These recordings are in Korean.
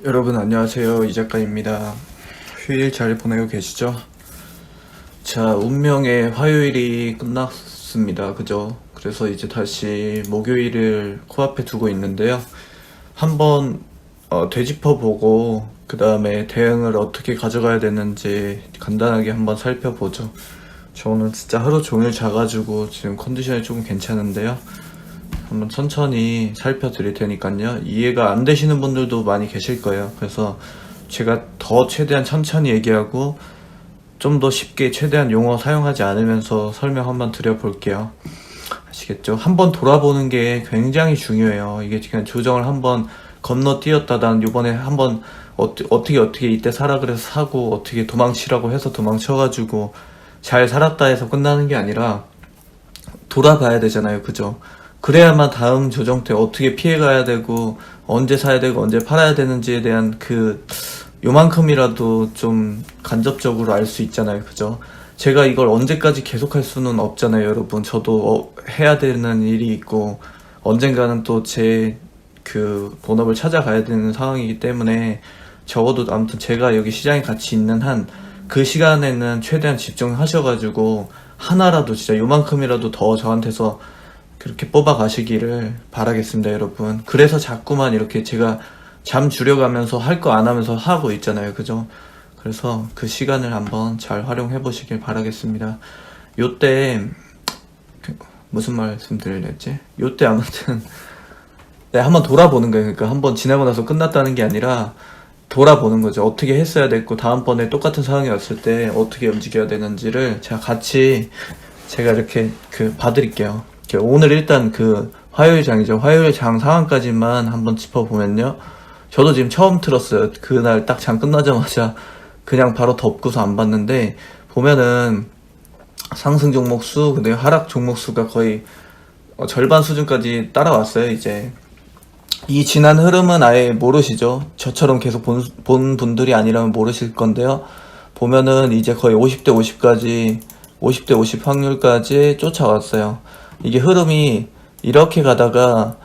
여러분 안녕하세요. 이 작가입니다. 휴일 잘 보내고 계시죠? 자, 운명의 화요일이 끝났습니다. 그죠? 그래서 이제 다시 목요일을 코앞에 두고 있는데요. 한번 되짚어보고 그 다음에 대응을 어떻게 가져가야 되는지 간단하게 한번 살펴보죠. 저는 진짜 하루 종일 자가지고 지금 컨디션이 조금 괜찮은데요. 한번 천천히 살펴드릴 테니까요. 이해가 안 되시는 분들도 많이 계실 거예요. 그래서 제가 더 최대한 천천히 얘기하고 좀 더 쉽게 최대한 용어 사용하지 않으면서 설명 한번 드려볼게요. 아시겠죠? 한번 돌아보는 게 굉장히 중요해요. 이게 그냥 조정을 한번 건너뛰었다. 난 요번에 한번 어떻게 이때 사라 그래서 사고 어떻게 도망치라고 해서 도망쳐가지고 잘 살았다 해서 끝나는 게 아니라 돌아봐야 되잖아요. 그죠? 그래야만 다음 조정 때 어떻게 피해가야 되고 언제 사야 되고 언제 팔아야 되는지에 대한 요만큼이라도 좀 간접적으로 알 수 있잖아요. 그죠? 제가 이걸 언제까지 계속할 수는 없잖아요. 여러분 저도 해야 되는 일이 있고 언젠가는 또 제 본업을 찾아가야 되는 상황이기 때문에 적어도 아무튼 제가 여기 시장에 같이 있는 한 그 시간에는 최대한 집중하셔가지고 하나라도 진짜 요만큼이라도 더 저한테서 그렇게 뽑아 가시기를 바라겠습니다, 여러분. 그래서 자꾸만 이렇게 제가 잠 줄여가면서 할 거 안 하면서 하고 있잖아요, 그죠? 그래서 그 시간을 한번 잘 활용해 보시길 바라겠습니다. 요때 무슨 말씀 드리려지? 요때 아무튼 네, 한번 돌아보는 거예요. 그러니까 한번 지나고 나서 끝났다는 게 아니라 돌아보는 거죠. 어떻게 했어야 됐고 다음번에 똑같은 상황이 왔을 때 어떻게 움직여야 되는지를 제가 이렇게 봐드릴게요. 오늘 일단 화요일 장이죠. 화요일 장 상황까지만 한번 짚어보면요. 저도 지금 처음 틀었어요. 그날 딱 장 끝나자마자 그냥 바로 덮고서 안 봤는데 보면은 상승 종목 수, 근데 하락 종목 수가 거의 절반 수준까지 따라왔어요. 이제 이 지난 흐름은 아예 모르시죠? 저처럼 계속 본 분들이 아니라면 모르실 건데요. 보면은 이제 거의 50대 50까지 50대 50 확률까지 쫓아왔어요. 이게 흐름이 이렇게 가다가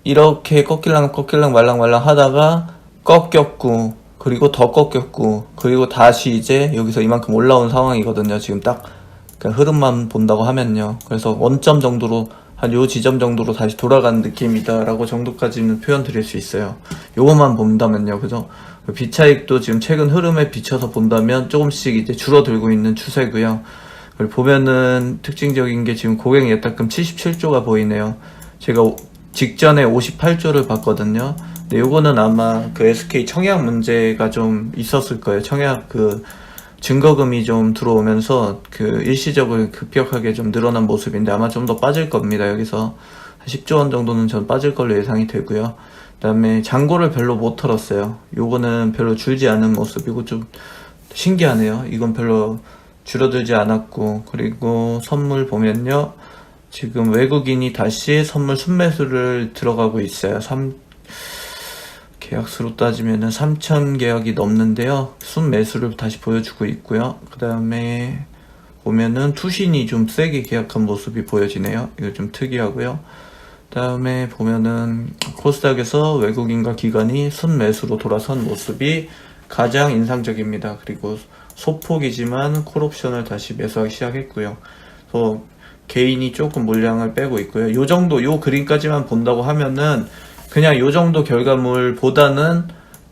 이렇게 꺾일랑 말랑 하다가 꺾였고 그리고 더 꺾였고 그리고 다시 이제 여기서 이만큼 올라온 상황이거든요. 지금 딱 흐름만 본다고 하면요. 그래서 원점 정도로 한 요 지점 정도로 다시 돌아가는 느낌이다 라고 정도까지는 표현 드릴 수 있어요. 요것만 본다면요. 그죠? 비차익도 지금 최근 흐름에 비춰서 본다면 조금씩 이제 줄어들고 있는 추세고요. 그리고 보면은 특징적인 게 지금 고객 예탁금 77조가 보이네요. 제가 직전에 58조를 봤거든요. 근데 요거는 아마 SK 청약 문제가 좀 있었을 거예요. 청약 증거금이 좀 들어오면서 일시적으로 급격하게 좀 늘어난 모습인데 아마 좀 더 빠질 겁니다. 여기서 10조 원 정도는 전 빠질 걸로 예상이 되고요. 그 다음에 잔고를 별로 못 털었어요. 요거는 별로 줄지 않은 모습이고 좀 신기하네요. 이건 별로 줄어들지 않았고, 그리고 선물 보면요. 지금 외국인이 다시 선물 순매수를 들어가고 있어요. 계약수로 따지면은 3,000 계약이 넘는데요. 순매수를 다시 보여주고 있고요. 그 다음에 보면은 투신이 좀 세게 계약한 모습이 보여지네요. 이거 좀 특이하고요. 그 다음에 보면은 코스닥에서 외국인과 기관이 순매수로 돌아선 모습이 가장 인상적입니다. 그리고 소폭이지만 콜옵션을 다시 매수하기 시작했고요. 또 개인이 조금 물량을 빼고 있고요. 요 정도 요 그림까지만 본다고 하면은 그냥 요 정도 결과물보다는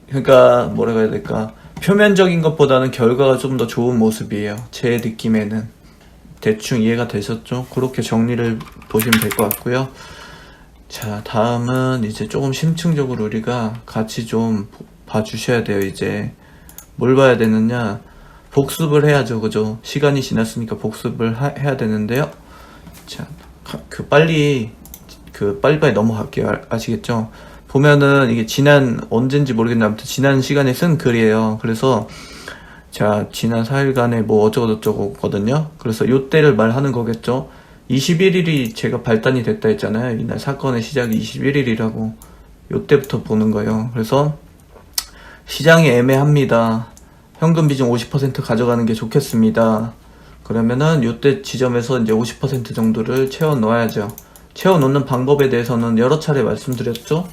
그러니까 뭐라고 해야 될까, 표면적인 것보다는 결과가 좀 더 좋은 모습이에요. 제 느낌에는. 대충 이해가 되셨죠? 그렇게 정리를 보시면 될 것 같고요. 자, 다음은 이제 조금 심층적으로 우리가 같이 좀 봐주셔야 돼요. 이제 뭘 봐야 되느냐, 복습을 해야죠. 그죠? 시간이 지났으니까 복습을 해야 되는데요. 자, 빨리빨리 넘어갈게요. 아시겠죠? 보면은 이게 언젠지 모르겠는데 아무튼 지난 시간에 쓴 글이에요. 그래서 자, 지난 4일간에 뭐 어쩌고저쩌고거든요. 그래서 요때를 말하는 거겠죠. 21일이 제가 발단이 됐다 했잖아요. 이날 사건의 시작이 21일이라고. 요때부터 보는 거예요. 그래서 시장이 애매합니다. 현금 비중 50% 가져가는 게 좋겠습니다. 그러면은 요때 지점에서 이제 50% 정도를 채워 넣어야죠. 채워 놓는 방법에 대해서는 여러 차례 말씀드렸죠.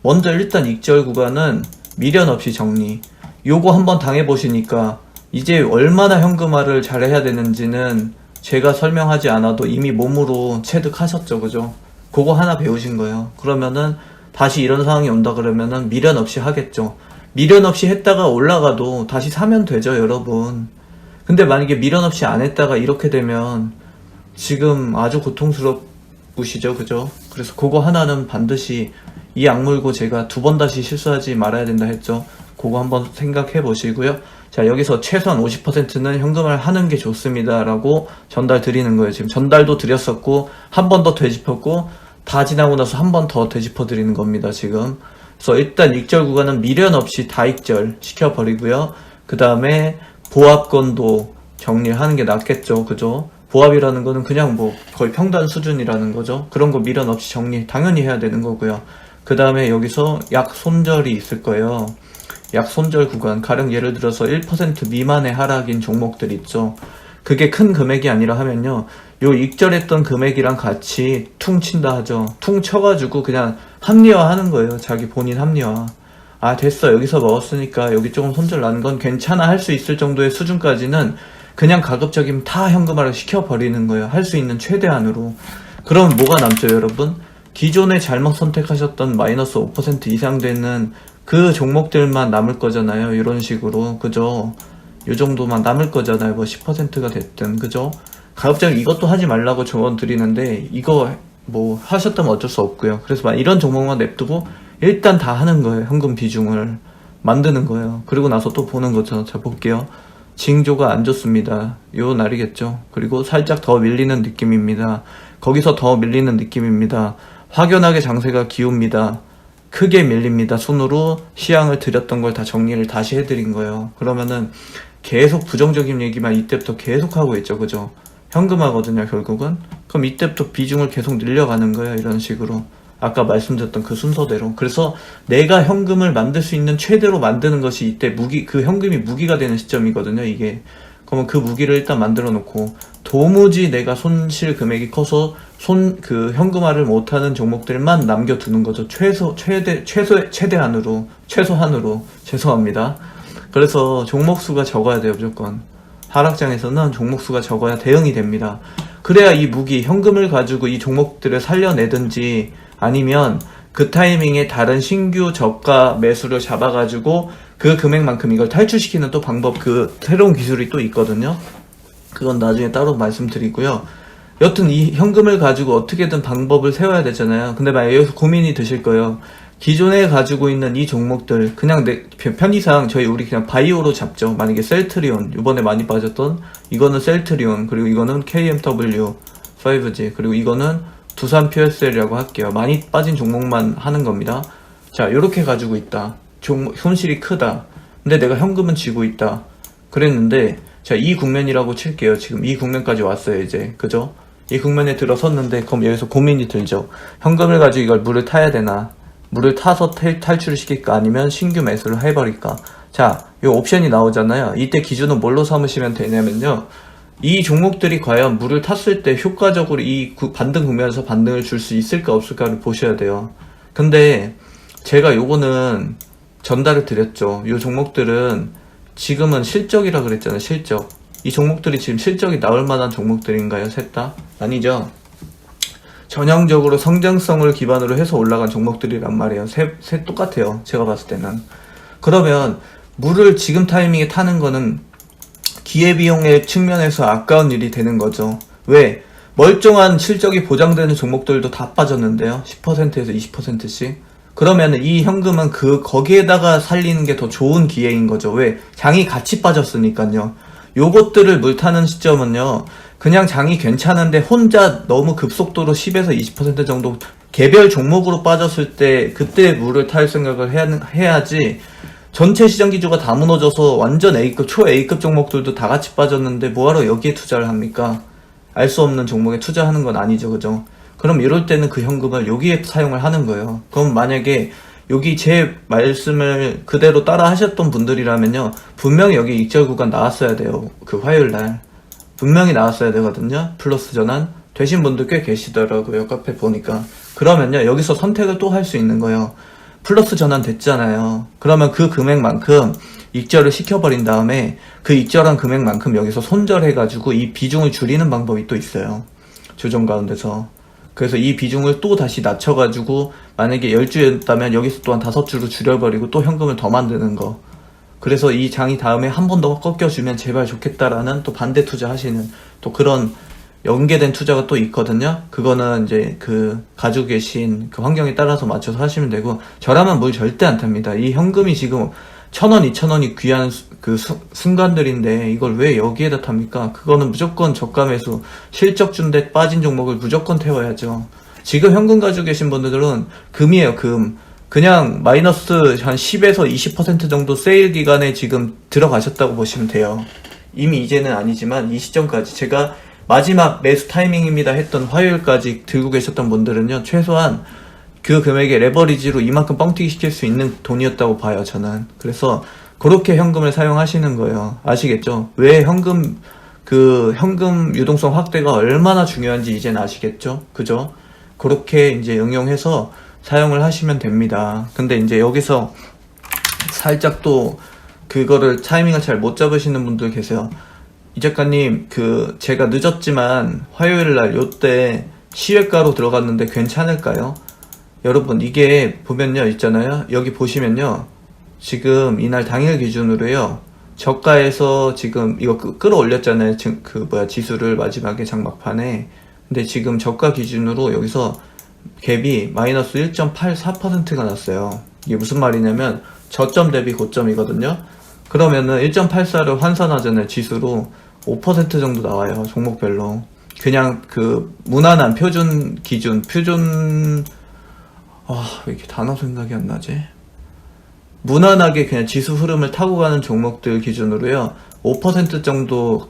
먼저 일단 익절 구간은 미련 없이 정리. 요거 한번 당해보시니까 이제 얼마나 현금화를 잘 해야 되는지는 제가 설명하지 않아도 이미 몸으로 체득하셨죠, 그죠? 그거 하나 배우신 거예요. 그러면은 다시 이런 상황이 온다 그러면은 미련 없이 하겠죠. 미련 없이 했다가 올라가도 다시 사면 되죠, 여러분. 근데 만약에 미련 없이 안 했다가 이렇게 되면 지금 아주 고통스럽으시죠, 그죠? 그래서 그거 하나는 반드시 이 악물고 제가 2번 다시 실수하지 말아야 된다 했죠. 그거 한번 생각해 보시고요. 자, 여기서 최소한 50%는 현금을 하는 게 좋습니다 라고 전달 드리는 거예요. 지금 전달도 드렸었고 한 번 더 되짚었고 다 지나고 나서 한 번 더 되짚어 드리는 겁니다, 지금. 그래서 일단 익절 구간은 미련 없이 다 익절 시켜버리고요. 그 다음에 보합권도 정리를 하는 게 낫겠죠, 그죠? 보합이라는 거는 그냥 뭐 거의 평단 수준이라는 거죠. 그런 거 미련 없이 정리 당연히 해야 되는 거고요. 그 다음에 여기서 약 손절이 있을 거예요. 약 손절 구간, 가령 예를 들어서 1% 미만의 하락인 종목들 있죠. 그게 큰 금액이 아니라 하면요, 요 익절했던 금액이랑 같이 퉁 친다 하죠. 퉁 쳐가지고 그냥 합리화하는 거예요. 자기 본인 합리화. 아, 됐어, 여기서 먹었으니까 여기 조금 손절 나는 건 괜찮아 할 수 있을 정도의 수준까지는 그냥 가급적이면 다 현금화를 시켜버리는 거예요. 할 수 있는 최대한으로. 그럼 뭐가 남죠, 여러분? 기존에 잘못 선택하셨던 마이너스 5% 이상 되는 그 종목들만 남을 거잖아요. 이런 식으로. 그죠? 요 정도만 남을 거잖아요. 뭐 10%가 됐든. 그죠? 가급적 이것도 하지 말라고 조언 드리는데, 이거 뭐 하셨다면 어쩔 수 없고요. 그래서 이런 종목만 냅두고 일단 다 하는 거예요. 현금 비중을 만드는 거예요. 그리고 나서 또 보는 거죠. 자, 볼게요. 징조가 안 좋습니다. 요 날이겠죠. 그리고 살짝 더 밀리는 느낌입니다. 거기서 더 밀리는 느낌입니다. 확연하게 장세가 기웁니다. 크게 밀립니다. 손으로 시향을 드렸던 걸 다 정리를 다시 해드린 거예요. 그러면은 계속 부정적인 얘기만 이때부터 계속 하고 있죠, 그죠? 현금화거든요, 결국은. 그럼 이때부터 비중을 계속 늘려가는 거예요, 이런 식으로. 아까 말씀드렸던 그 순서대로. 그래서 내가 현금을 만들 수 있는 최대로 만드는 것이 이때 그 현금이 무기가 되는 시점이거든요, 이게. 그러면 그 무기를 일단 만들어 놓고, 도무지 내가 손실 금액이 커서 현금화를 못하는 종목들만 남겨두는 거죠. 최대한으로. 죄송합니다. 그래서 종목수가 적어야 돼요, 무조건. 하락장에서는 종목수가 적어야 대응이 됩니다. 그래야 이 무기, 현금을 가지고 이 종목들을 살려내든지, 아니면 그 타이밍에 다른 신규 저가 매수를 잡아가지고 그 금액만큼 이걸 탈출시키는 또 방법, 그 새로운 기술이 또 있거든요. 그건 나중에 따로 말씀드리고요. 여튼 이 현금을 가지고 어떻게든 방법을 세워야 되잖아요. 근데 만약에 여기서 고민이 드실 거예요. 기존에 가지고 있는 이 종목들 그냥 편의상 우리 그냥 바이오로 잡죠. 만약에 셀트리온, 이번에 많이 빠졌던 이거는 셀트리온, 그리고 이거는 KMW 5G, 그리고 이거는 두산 PSL이라고 할게요. 많이 빠진 종목만 하는 겁니다. 자, 요렇게 가지고 있다. 손실이 크다. 근데 내가 현금은 쥐고 있다. 그랬는데, 자, 이 국면이라고 칠게요. 지금 이 국면까지 왔어요, 이제. 그죠? 이 국면에 들어섰는데, 그럼 여기서 고민이 들죠. 현금을 가지고 이걸 물을 타야 되나? 물을 타서 탈출을 시킬까? 아니면 신규 매수를 해버릴까? 자, 요 옵션이 나오잖아요. 이때 기준은 뭘로 삼으시면 되냐면요. 이 종목들이 과연 물을 탔을 때 효과적으로 이 반등 국면에서 반등을 줄 수 있을까 없을까를 보셔야 돼요. 근데 제가 요거는 전달을 드렸죠. 요 종목들은 지금은 실적이라 그랬잖아요. 실적. 이 종목들이 지금 실적이 나올 만한 종목들인가요? 셋 다? 아니죠. 전형적으로 성장성을 기반으로 해서 올라간 종목들이란 말이에요. 셋 똑같아요. 제가 봤을 때는. 그러면 물을 지금 타이밍에 타는 거는 기회비용의 측면에서 아까운 일이 되는 거죠. 왜? 멀쩡한 실적이 보장되는 종목들도 다 빠졌는데요. 10%에서 20%씩. 그러면 이 현금은 거기에다가 살리는 게 더 좋은 기회인 거죠. 왜? 장이 같이 빠졌으니까요. 요것들을 물타는 시점은요, 그냥 장이 괜찮은데 혼자 너무 급속도로 10에서 20% 정도 개별 종목으로 빠졌을 때 그때 물을 탈 생각을 해야지. 전체 시장 기조가 다 무너져서 완전 A급, 초 A급 종목들도 다 같이 빠졌는데 뭐하러 여기에 투자를 합니까? 알 수 없는 종목에 투자하는 건 아니죠, 그죠? 그럼 이럴 때는 그 현금을 여기에 사용을 하는 거예요. 그럼 만약에 여기 제 말씀을 그대로 따라 하셨던 분들이라면요, 분명히 여기 익절 구간 나왔어야 돼요. 그 화요일날 분명히 나왔어야 되거든요. 플러스 전환 되신 분들 꽤 계시더라고요, 카페 보니까. 그러면요, 여기서 선택을 또 할 수 있는 거예요. 플러스 전환 됐잖아요. 그러면 그 금액만큼 익절을 시켜버린 다음에 그 익절한 금액만큼 여기서 손절해가지고 이 비중을 줄이는 방법이 또 있어요. 조정 가운데서. 그래서 이 비중을 또 다시 낮춰가지고 만약에 10주였다면 여기서 또한 5주로 줄여버리고 또 현금을 더 만드는 거. 그래서 이 장이 다음에 한 번 더 꺾여주면 제발 좋겠다라는 또 반대 투자하시는 또 그런 연계된 투자가 또 있거든요. 그거는 이제 그 가지고 계신 그 환경에 따라서 맞춰서 하시면 되고, 저라면 물 절대 안 탑니다. 이 현금이 지금 1,000원, 2,000원이 귀한 그 순간들인데 이걸 왜 여기에다 탑니까? 그거는 무조건 저가 매수, 실적준대 빠진 종목을 무조건 태워야죠. 지금 현금 가지고 계신 분들은 금이에요, 금. 그냥 마이너스 한 10에서 20% 정도 세일 기간에 지금 들어가셨다고 보시면 돼요. 이미 이제는 아니지만 이 시점까지 제가 마지막 매수 타이밍입니다 했던 화요일까지 들고 계셨던 분들은요, 최소한 그 금액의 레버리지로 이만큼 뻥튀기 시킬 수 있는 돈이었다고 봐요, 저는. 그래서 그렇게 현금을 사용하시는 거예요. 아시겠죠? 왜 현금 유동성 확대가 얼마나 중요한지 이젠 아시겠죠? 그죠? 그렇게 이제 응용해서 사용을 하시면 됩니다. 근데 이제 여기서 살짝 또 그거를 타이밍을 잘 못 잡으시는 분들 계세요. 이 작가님, 제가 늦었지만 화요일날 요때 시외가로 들어갔는데 괜찮을까요? 여러분, 이게 보면요, 있잖아요. 여기 보시면요, 지금 이날 당일 기준으로요, 저가에서 지금 이거 끌어올렸잖아요. 지수를 마지막에 장막판에. 근데 지금 저가 기준으로 여기서 갭이 마이너스 1.84%가 났어요. 이게 무슨 말이냐면 저점 대비 고점이거든요. 그러면은 1.84를 환산하잖아요. 지수로 5% 정도 나와요. 종목별로. 그냥 무난한 표준 기준, 왜 이렇게 단어 생각이 안 나지? 무난하게 그냥 지수 흐름을 타고 가는 종목들 기준으로요, 5% 정도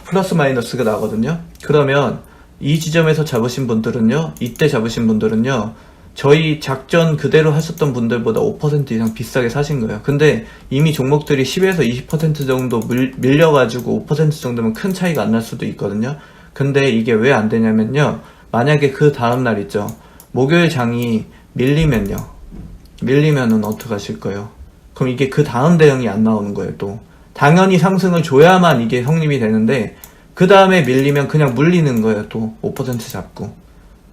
플러스 마이너스가 나거든요. 그러면 이 지점에서 잡으신 분들은요, 이때 잡으신 분들은요, 저희 작전 그대로 하셨던 분들보다 5% 이상 비싸게 사신 거예요. 근데 이미 종목들이 10에서 20% 정도 밀려가지고 5% 정도면 큰 차이가 안 날 수도 있거든요. 근데 이게 왜 안 되냐면요, 만약에 그 다음날 있죠, 목요일 장이 밀리면은 어떡 하실 거예요? 그럼 이게 그 다음 대응이 안 나오는 거예요. 또 당연히 상승을 줘야만 이게 성립이 되는데, 그 다음에 밀리면 그냥 물리는 거예요. 또 5% 잡고.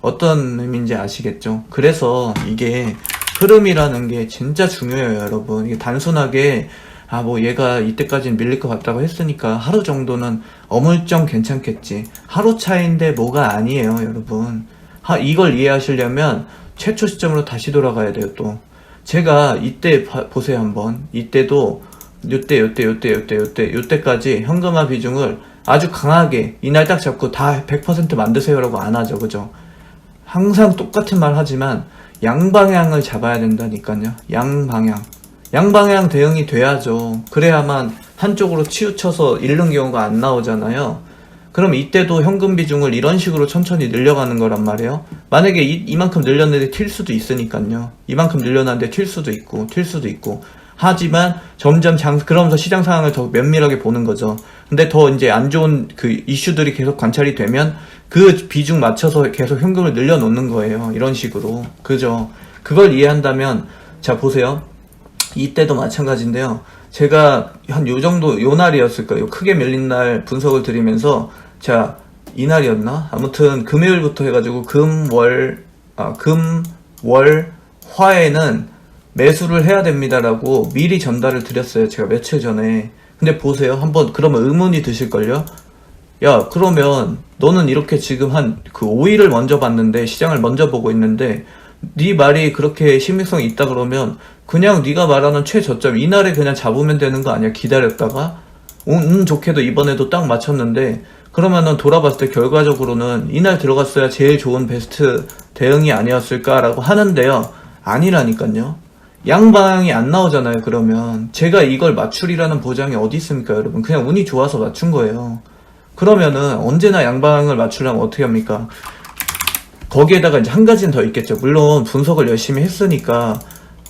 어떤 의미인지 아시겠죠? 그래서 이게 흐름이라는 게 진짜 중요해요, 여러분. 이게 단순하게 얘가 이때까지는 밀릴 것 같다고 했으니까 하루 정도는 어물쩡 괜찮겠지, 하루 차이인데 뭐가 아니에요, 여러분. 이걸 이해하시려면 최초 시점으로 다시 돌아가야 돼요. 또 제가 이때 보세요, 한번. 이때도 요때까지 현금화 비중을 아주 강하게 이날 딱 잡고 다 100% 만드세요라고 안 하죠, 그죠? 항상 똑같은 말 하지만 양방향을 잡아야 된다니까요. 양방향 대응이 돼야죠. 그래야만 한쪽으로 치우쳐서 잃는 경우가 안 나오잖아요. 그럼 이때도 현금 비중을 이런 식으로 천천히 늘려가는 거란 말이에요. 만약에 이만큼 늘렸는데 튈 수도 있으니까요. 이만큼 늘려놨는데 튈 수도 있고. 하지만 점점 그러면서 시장 상황을 더 면밀하게 보는 거죠. 근데 더 이제 안 좋은 이슈들이 계속 관찰이 되면 그 비중 맞춰서 계속 현금을 늘려놓는 거예요. 이런 식으로. 그죠? 그걸 이해한다면, 자, 보세요. 이때도 마찬가지인데요. 제가 한 요 날이었을 거예요. 크게 밀린 날 분석을 드리면서, 자, 이날이었나? 아무튼 금요일부터 해가지고 화에는 매수를 해야 됩니다라고 미리 전달을 드렸어요. 제가 며칠 전에. 근데 보세요. 한번 그러면 의문이 드실걸요? 야, 그러면 너는 이렇게 지금 한 5일을 먼저 봤는데, 시장을 먼저 보고 있는데, 네 말이 그렇게 신빙성이 있다 그러면 그냥 네가 말하는 최저점 이날에 그냥 잡으면 되는 거 아니야? 기다렸다가 운 좋게도 이번에도 딱 맞췄는데, 그러면은 돌아봤을 때 결과적으로는 이날 들어갔어야 제일 좋은 베스트 대응이 아니었을까라고 하는데요. 아니라니까요. 양방향이 안 나오잖아요. 그러면 제가 이걸 맞출이라는 보장이 어디 있습니까, 여러분? 그냥 운이 좋아서 맞춘 거예요. 그러면은 언제나 양방향을 맞추려면 어떻게 합니까? 거기에다가 이제 한 가지는 더 있겠죠. 물론 분석을 열심히 했으니까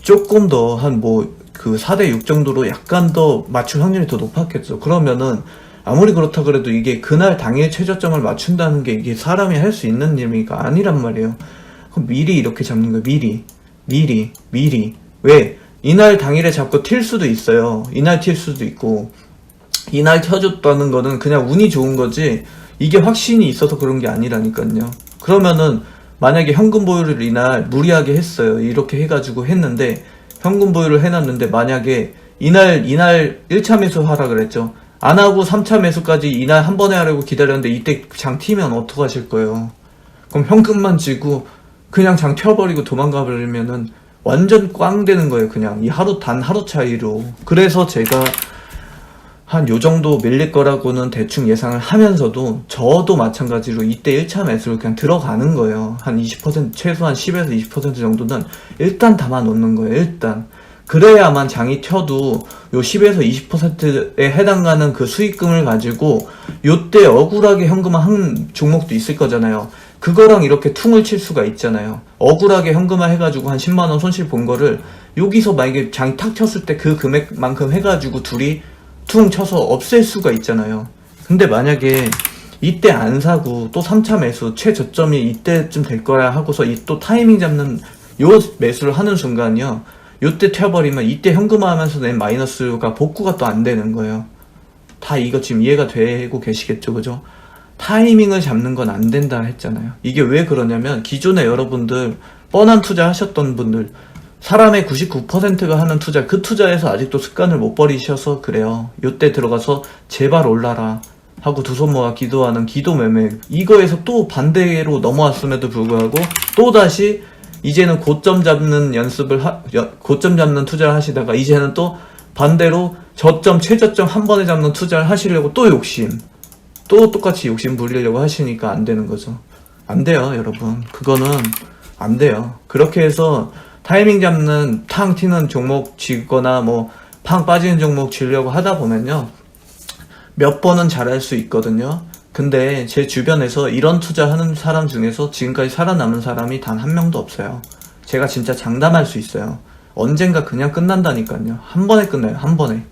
조금 더 한 4대6 정도로 약간 더 맞출 확률이 더 높았겠죠. 그러면은 아무리 그렇다 그래도 이게 그날 당일 최저점을 맞춘다는 게 이게 사람이 할 수 있는 일입니까? 아니란 말이에요. 그럼 미리 이렇게 잡는 거예요. 미리. 왜? 이날 당일에 잡고 튈 수도 있어요. 이날 튈 수도 있고. 이날 켜줬다는 거는 그냥 운이 좋은 거지, 이게 확신이 있어서 그런 게 아니라니까요. 그러면은 만약에 현금 보유를 이날 무리하게 했어요. 이렇게 해가지고 했는데, 현금 보유를 해놨는데 만약에 이날 1차 매수 하라 그랬죠. 안 하고 3차 매수까지 이날 한 번에 하려고 기다렸는데 이때 장 튀면 어떡하실 거예요? 그럼 현금만 쥐고 그냥 장 튀어버리고 도망가 버리면은 완전 꽝 되는 거예요. 그냥 이 단 하루 차이로. 그래서 제가 한 요정도 밀릴 거라고는 대충 예상을 하면서도, 저도 마찬가지로 이때 1차 매수를 그냥 들어가는 거예요. 한 20%, 최소한 10에서 20% 정도는 일단 담아 놓는 거예요. 일단. 그래야만 장이 튀어도 요 10에서 20%에 해당하는 그 수익금을 가지고 요때 억울하게 현금화 종목도 있을 거잖아요. 그거랑 이렇게 퉁을 칠 수가 있잖아요. 억울하게 현금화 해가지고 한 10만원 손실 본 거를 여기서 만약에 장이 탁 튀었을 때 그 금액만큼 해가지고 둘이 퉁 쳐서 없앨 수가 있잖아요. 근데 만약에 이때 안 사고 또 3차 매수 최저점이 이때쯤 될 거야 하고서 이 또 타이밍 잡는 요 매수를 하는 순간이요, 요때 튀어버리면 이때 현금화하면서 낸 마이너스가 복구가 또 안 되는 거예요. 다 이거 지금 이해가 되고 계시겠죠, 그죠? 타이밍을 잡는 건 안 된다 했잖아요. 이게 왜 그러냐면, 기존에 여러분들 뻔한 투자 하셨던 분들, 사람의 99%가 하는 투자, 그 투자에서 아직도 습관을 못 버리셔서 그래요. 요때 들어가서 제발 올라라 하고 두 손 모아 기도하는 기도 매매, 이거에서 또 반대로 넘어왔음에도 불구하고 또다시 이제는 고점 잡는 고점 잡는 투자를 하시다가 이제는 또 반대로 저점 최저점 한 번에 잡는 투자를 하시려고 또 똑같이 욕심 부리려고 하시니까 안 되는 거죠. 안 돼요, 여러분. 그거는 안 돼요. 그렇게 해서 타이밍 잡는 탕 튀는 종목 쥐거나 뭐 팡 빠지는 종목 쥐려고 하다 보면요, 몇 번은 잘할 수 있거든요. 근데 제 주변에서 이런 투자하는 사람 중에서 지금까지 살아남은 사람이 단 한 명도 없어요. 제가 진짜 장담할 수 있어요. 언젠가 그냥 끝난다니까요. 한 번에 끝나요. 한 번에.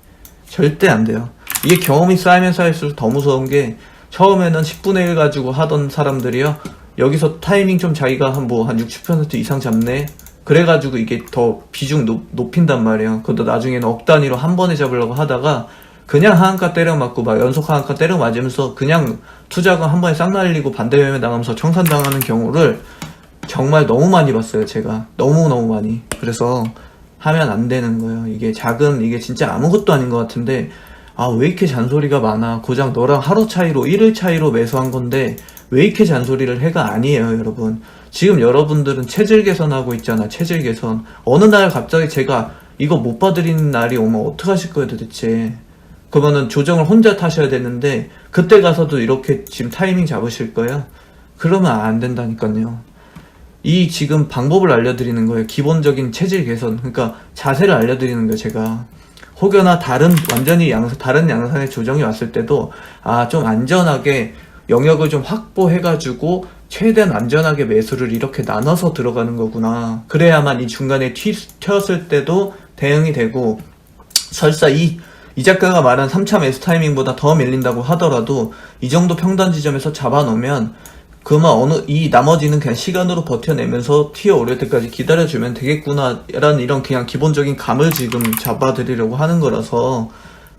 절대 안 돼요. 이게 경험이 쌓이면 쌓일수록 더 무서운 게, 처음에는 10분의 1 가지고 하던 사람들이요, 여기서 타이밍 좀 자기가 한 60% 이상 잡네, 그래가지고 이게 더 비중 높인단 말이에요. 그것도 나중에는 억 단위로 한 번에 잡으려고 하다가 그냥 하한가 때려 맞고 막 연속 하한가 때려 맞으면서 그냥 투자금 한 번에 싹 날리고 반대 매매 당하면서 청산당하는 경우를 정말 너무 많이 봤어요. 제가 너무 많이. 그래서 하면 안 되는 거예요. 이게 이게 진짜 아무것도 아닌 것 같은데, 왜 이렇게 잔소리가 많아, 고작 너랑 하루 차이로 1일 차이로 매수한 건데 왜 이렇게 잔소리를 해가 아니에요, 여러분. 지금 여러분들은 체질 개선하고 있잖아. 체질 개선. 어느 날 갑자기 제가 이거 못 봐드리는 날이 오면 어떡하실 거예요, 도대체. 그러면은 조정을 혼자 타셔야 되는데 그때 가서도 이렇게 지금 타이밍 잡으실 거예요? 그러면 안 된다니까요. 이 지금 방법을 알려드리는 거예요. 기본적인 체질 개선, 그러니까 자세를 알려드리는 거예요, 제가. 혹여나 완전히 다른 양상의 조정이 왔을 때도 좀 안전하게 영역을 좀 확보해가지고 최대한 안전하게 매수를 이렇게 나눠서 들어가는 거구나. 그래야만 이 중간에 튀었을 때도 대응이 되고, 설사 이 작가가 말한 3차 매수 타이밍보다 더 밀린다고 하더라도 이 정도 평단 지점에서 잡아놓으면 그러면 이 나머지는 그냥 시간으로 버텨내면서 튀어오를 때까지 기다려주면 되겠구나 라는 이런 그냥 기본적인 감을 지금 잡아드리려고 하는 거라서,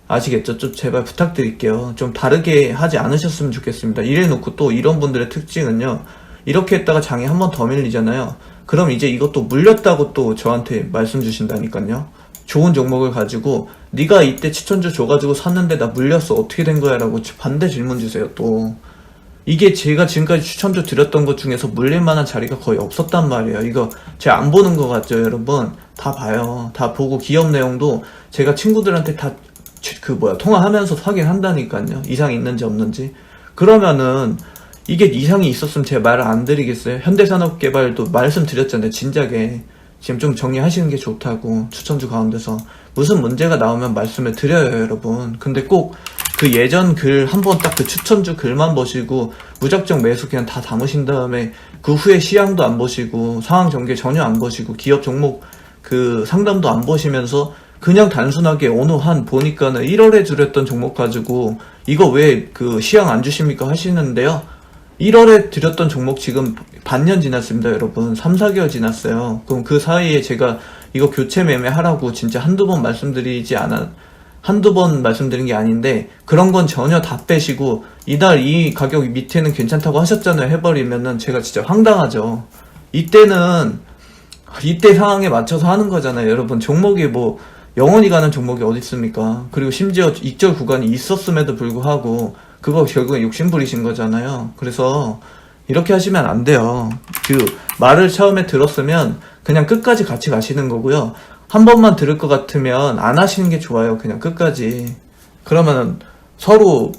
아시겠죠? 좀 제발 부탁드릴게요. 좀 다르게 하지 않으셨으면 좋겠습니다. 이래놓고 또 이런 분들의 특징은요, 이렇게 했다가 장이 한 번 더 밀리잖아요. 그럼 이제 이것도 물렸다고 또 저한테 말씀 주신다니까요. 좋은 종목을 가지고 네가 이때 추천주 줘가지고 샀는데 나 물렸어, 어떻게 된 거야? 라고 반대 질문 주세요. 또 이게 제가 지금까지 추천주 드렸던 것 중에서 물릴만한 자리가 거의 없었단 말이에요. 이거 제가 안 보는 것 같죠, 여러분? 다 봐요. 다 보고 기업 내용도 제가 친구들한테 다 통화하면서 확인한다니까요. 이상이 있는지 없는지. 그러면은 이게 이상이 있었으면 제가 말을 안 드리겠어요? 현대산업개발도 말씀드렸잖아요. 진작에. 지금 좀 정리하시는 게 좋다고, 추천주 가운데서. 무슨 문제가 나오면 말씀을 드려요, 여러분. 근데 꼭 그 예전 글 한번 딱 그 추천주 글만 보시고 무작정 매수 그냥 다 담으신 다음에 그 후에 시향도 안 보시고 상황 전개 전혀 안 보시고 기업 종목 그 상담도 안 보시면서 그냥 단순하게 어느 한 보니까는 1월에 줄였던 종목 가지고 이거 왜 그 시향 안 주십니까 하시는데요. 1월에 드렸던 종목 지금 반년 지났습니다, 여러분. 3, 4개월 지났어요. 그럼 그 사이에 제가 이거 교체 매매 하라고 진짜 한두 번 말씀드린 게 아닌데, 그런 건 전혀 다 빼시고, 이날 이 가격 밑에는 괜찮다고 하셨잖아요. 해버리면은 제가 진짜 황당하죠. 이때 상황에 맞춰서 하는 거잖아요, 여러분. 종목이 뭐, 영원히 가는 종목이 어디 있습니까? 그리고 심지어 익절 구간이 있었음에도 불구하고, 그거 결국에 욕심부리신 거잖아요. 그래서, 이렇게 하시면 안 돼요. 말을 처음에 들었으면, 그냥 끝까지 같이 가시는 거고요. 한 번만 들을 것 같으면, 안 하시는 게 좋아요. 그냥 끝까지. 그러면, 서로,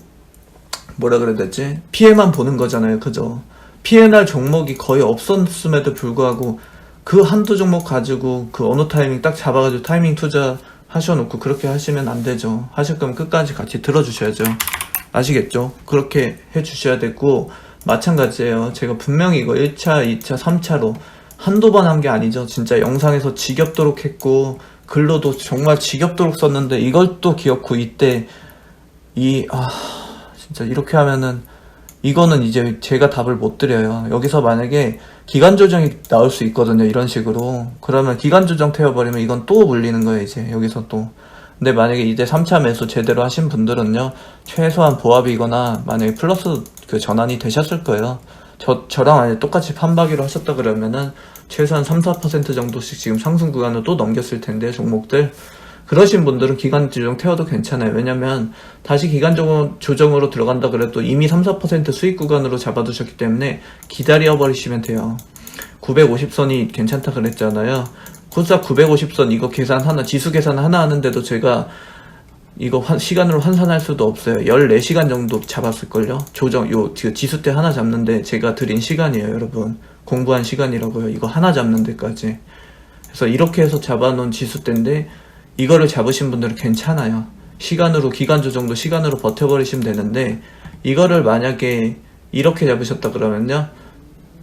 뭐라 그래야 되지? 피해만 보는 거잖아요. 그죠? 피해날 종목이 거의 없었음에도 불구하고 그 한두 종목 가지고 그 어느 타이밍 딱 잡아가지고 타이밍 투자 하셔놓고 그렇게 하시면 안 되죠. 하실 거면 끝까지 같이 들어주셔야죠. 아시겠죠? 그렇게 해주셔야 되고, 마찬가지예요. 제가 분명히 이거 1차, 2차, 3차로 한두 번 한 게 아니죠. 진짜 영상에서 지겹도록 했고, 글로도 정말 지겹도록 썼는데, 이걸 또 기억고 이때 진짜 이렇게 하면은 이거는 이제 제가 답을 못 드려요. 여기서 만약에 기간 조정이 나올 수 있거든요, 이런 식으로. 그러면 기간 조정 태워버리면 이건 또 물리는 거예요, 이제 여기서 또. 근데 만약에 이제 3차 매수 제대로 하신 분들은요, 최소한 보합이거나 만약에 플러스 그 전환이 되셨을 거예요. 저랑 만약에 똑같이 판박이로 하셨다 그러면은 최소한 3, 4% 정도씩 지금 상승 구간을 또 넘겼을 텐데, 종목들. 그러신 분들은 기간 조정 태워도 괜찮아요. 왜냐면 다시 기간 조정으로 들어간다 그래도 이미 3, 4% 수익 구간으로 잡아두셨기 때문에 기다려 버리시면 돼요. 950선이 괜찮다 그랬잖아요. 코스닥 950선 이거 지수 계산 하나 하는데도 제가 이거 시간으로 환산할 수도 없어요. 14시간 정도 잡았을걸요? 지수 때 하나 잡는데 제가 드린 시간이에요, 여러분. 공부한 시간이라고요. 이거 하나 잡는 데까지. 그래서 이렇게 해서 잡아놓은 지수 때인데, 이거를 잡으신 분들은 괜찮아요. 기간 조정도 시간으로 버텨버리시면 되는데, 이거를 만약에 이렇게 잡으셨다 그러면요,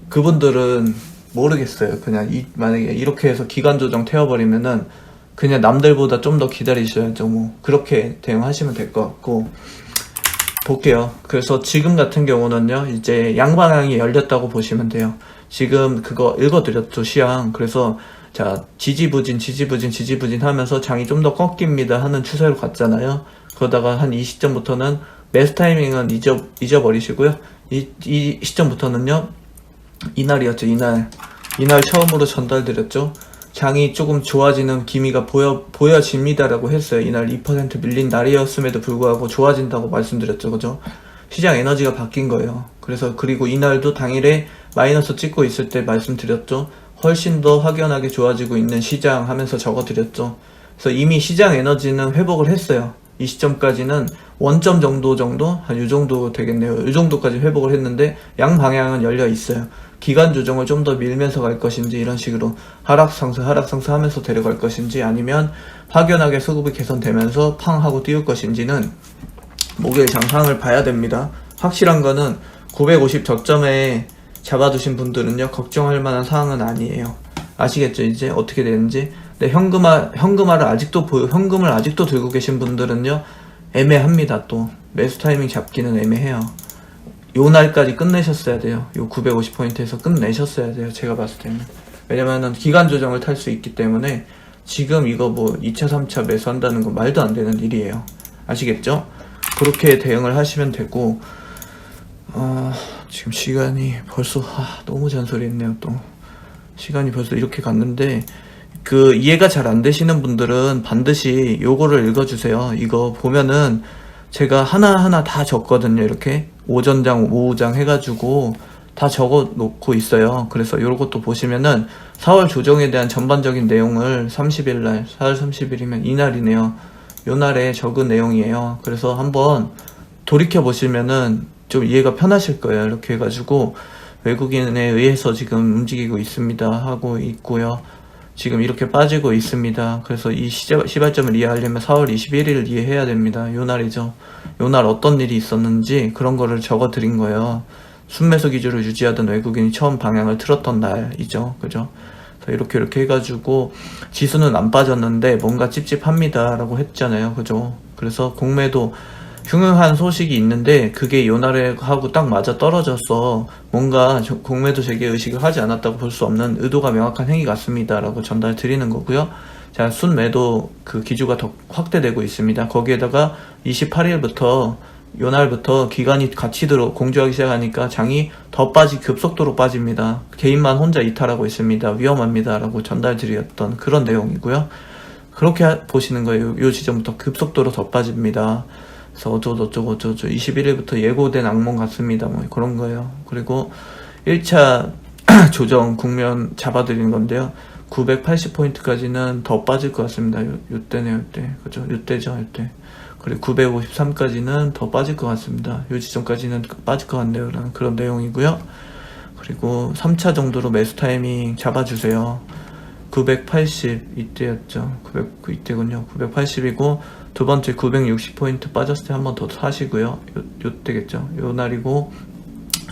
그분들은 모르겠어요. 그냥 만약에 이렇게 해서 기간 조정 태워버리면은 그냥 남들보다 좀 더 기다리셔야죠. 뭐 그렇게 대응하시면 될 것 같고, 볼게요. 그래서 지금 같은 경우는요, 이제 양방향이 열렸다고 보시면 돼요. 지금 그거 읽어드렸죠, 시향. 그래서 자, 지지부진 하면서 장이 좀 더 꺾입니다 하는 추세로 갔잖아요. 그러다가 한 이 시점부터는 매수 타이밍은 잊어버리시고요. 이 시점부터는요, 이날이었죠. 이날 처음으로 전달드렸죠. 장이 조금 좋아지는 기미가 보여집니다라고 했어요. 이날 2% 밀린 날이었음에도 불구하고 좋아진다고 말씀드렸죠. 그죠? 시장 에너지가 바뀐 거예요. 그리고 이날도 당일에 마이너스 찍고 있을 때 말씀드렸죠. 훨씬 더 확연하게 좋아지고 있는 시장 하면서 적어드렸죠. 그래서 이미 시장 에너지는 회복을 했어요. 이 시점까지는 원점 정도 한 이 정도 되겠네요. 이 정도까지 회복을 했는데 양방향은 열려 있어요. 기간 조정을 좀 더 밀면서 갈 것인지, 이런 식으로 하락상승 하면서 데려갈 것인지, 아니면 확연하게 수급이 개선되면서 팡 하고 띄울 것인지는 목요일 장상을 봐야 됩니다. 확실한 거는 950 저점에 잡아두신 분들은요, 걱정할 만한 상황은 아니에요. 아시겠죠? 이제 어떻게 되는지. 근데 현금을 아직도 들고 계신 분들은요, 애매합니다. 또 매수 타이밍 잡기는 애매해요. 요 날까지 끝내셨어야 돼요. 요 950포인트에서 끝내셨어야 돼요, 제가 봤을 때는. 왜냐면은 기간 조정을 탈 수 있기 때문에 지금 이거 뭐 2차 3차 매수한다는 건 말도 안 되는 일이에요. 아시겠죠? 그렇게 대응을 하시면 되고, 지금 시간이 벌써 너무 잔소리했네요. 또 시간이 벌써 이렇게 갔는데, 이해가 잘 안 되시는 분들은 반드시 요거를 읽어주세요. 이거 보면은 제가 하나하나 다 적거든요. 이렇게 오전장, 오후장 해가지고 다 적어 놓고 있어요. 그래서 요것도 보시면은 4월 조정에 대한 전반적인 내용을 30일날, 4월 30일이면 이날이네요. 요 날에 적은 내용이에요. 그래서 한번 돌이켜 보시면은 좀 이해가 편하실 거예요. 이렇게 해가지고 외국인에 의해서 지금 움직이고 있습니다 하고 있고요. 지금 이렇게 빠지고 있습니다. 그래서 이 시발점을 이해하려면 4월 21일을 이해해야 됩니다. 요 날이죠. 요 날 어떤 일이 있었는지 그런 거를 적어 드린 거예요. 순매수 기조를 유지하던 외국인이 처음 방향을 틀었던 날이죠. 그죠? 그래서 이렇게 해가지고 지수는 안 빠졌는데 뭔가 찝찝합니다 라고 했잖아요. 그죠? 그래서 공매도 흉흉한 소식이 있는데 그게 요날하고 딱 맞아 떨어져서 뭔가 공매도 재개 의식을 하지 않았다고 볼 수 없는 의도가 명확한 행위 같습니다 라고 전달 드리는 거고요. 자, 순매도 그 기조가 더 확대되고 있습니다. 거기에다가 28일부터 요날부터 기관이 같이 공조하기 시작하니까 장이 더 급속도로 빠집니다. 개인만 혼자 이탈하고 있습니다. 위험합니다 라고 전달 드렸던 그런 내용이고요. 그렇게 보시는 거예요. 요 지점부터 급속도로 더 빠집니다. 그래서 어쩌고 21일부터 예고된 악몽 같습니다. 뭐 그런 거예요. 그리고 1차 조정 국면 잡아드리는 건데요. 980포인트까지는 더 빠질 것 같습니다. 요때네요, 요때. 그죠? 요때죠, 요때. 그리고 953까지는 더 빠질 것 같습니다. 요 지점까지는 빠질 것 같네요. 라는 그런 내용이고요. 그리고 3차 정도로 매수 타이밍 잡아주세요. 980 이때였죠. 900 이때군요. 980이고 두 번째 960포인트 빠졌을 때 한 번 더 사시고요. 요때겠죠. 요 날이고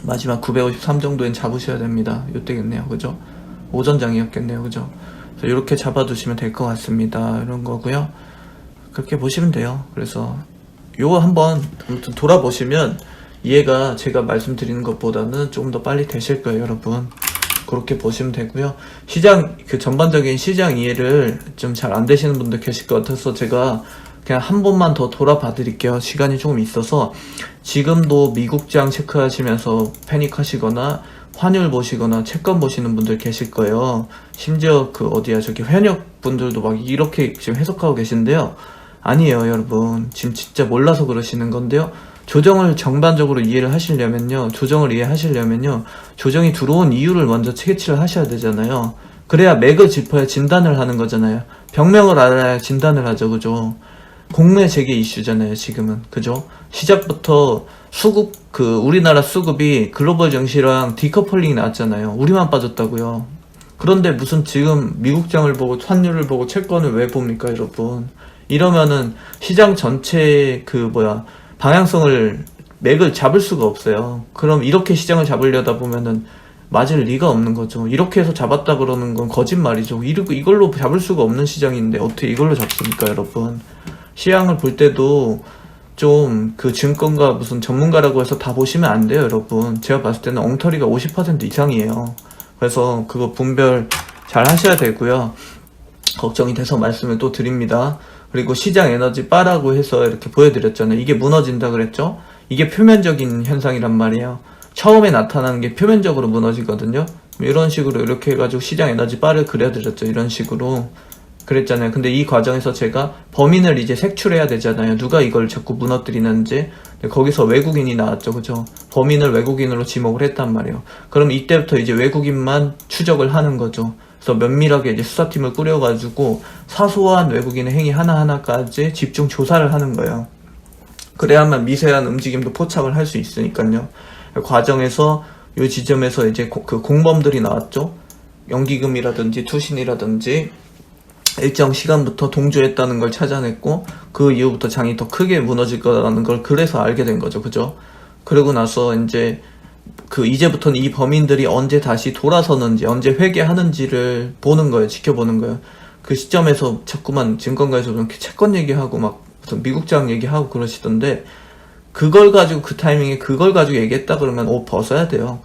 마지막 953 정도엔 잡으셔야 됩니다. 요때겠네요. 그죠? 오전장이었겠네요. 그죠? 그래서 이렇게 잡아두시면 될 것 같습니다. 이런 거고요. 그렇게 보시면 돼요. 그래서 요거 한번 아무튼 돌아보시면 이해가 제가 말씀드리는 것보다는 조금 더 빨리 되실 거예요, 여러분. 그렇게 보시면 되고요. 시장 그 전반적인 시장 이해를 좀 잘 안 되시는 분들 계실 것 같아서 제가 그냥 한 번만 더 돌아봐 드릴게요. 시간이 조금 있어서. 지금도 미국장 체크하시면서 패닉하시거나 환율 보시거나 채권 보시는 분들 계실 거예요. 심지어 그 어디야 저기 현역 분들도 막 이렇게 지금 해석하고 계신데요. 아니에요, 여러분. 지금 진짜 몰라서 그러시는 건데요. 조정을 전반적으로 이해를 하시려면요. 조정을 이해하시려면요. 조정이 들어온 이유를 먼저 캐치를 하셔야 되잖아요. 그래야 맥을 짚어야 진단을 하는 거잖아요. 병명을 알아야 진단을 하죠. 그죠? 공매 재개 이슈잖아요, 지금은. 그죠? 시작부터 수급, 우리나라 수급이 글로벌 증시랑 디커플링이 나왔잖아요. 우리만 빠졌다고요. 그런데 무슨 지금 미국장을 보고 환율을 보고 채권을 왜 봅니까, 여러분? 이러면은 시장 전체 방향성을 맥을 잡을 수가 없어요. 그럼 이렇게 시장을 잡으려다 보면은 맞을 리가 없는 거죠. 이렇게 해서 잡았다 그러는 건 거짓말이죠. 이걸로 잡을 수가 없는 시장인데 어떻게 이걸로 잡습니까, 여러분? 시장을 볼 때도 좀 그 증권가 무슨 전문가라고 해서 다 보시면 안 돼요, 여러분. 제가 봤을 때는 엉터리가 50% 이상이에요. 그래서 그거 분별 잘 하셔야 되고요. 걱정이 돼서 말씀을 또 드립니다. 그리고 시장 에너지 바라고 해서 이렇게 보여드렸잖아요. 이게 무너진다 그랬죠? 이게 표면적인 현상이란 말이에요. 처음에 나타나는 게 표면적으로 무너지거든요. 이런 식으로 이렇게 해가지고 시장 에너지 바를 그려드렸죠. 이런 식으로 그랬잖아요. 근데 이 과정에서 제가 범인을 이제 색출해야 되잖아요. 누가 이걸 자꾸 무너뜨리는지. 거기서 외국인이 나왔죠. 그죠? 범인을 외국인으로 지목을 했단 말이에요. 그럼 이때부터 이제 외국인만 추적을 하는 거죠. 그래서 면밀하게 이제 수사팀을 꾸려가지고 사소한 외국인의 행위 하나하나까지 집중 조사를 하는 거예요. 그래야만 미세한 움직임도 포착을 할 수 있으니까요. 과정에서 이 지점에서 이제 그 공범들이 나왔죠. 연기금이라든지 투신이라든지 일정 시간부터 동조했다는 걸 찾아냈고 그 이후부터 장이 더 크게 무너질 거라는 걸 그래서 알게 된 거죠. 그죠? 그러고 나서 이제 이제부터는 이 범인들이 언제 다시 돌아서는지 언제 회개하는지를 보는 거예요. 지켜보는 거예요. 그 시점에서 자꾸만 증권가에서 이렇게 채권 얘기하고 막 무슨 미국장 얘기하고 그러시던데 그걸 가지고 그 타이밍에 그걸 가지고 얘기했다 그러면 옷 벗어야 돼요.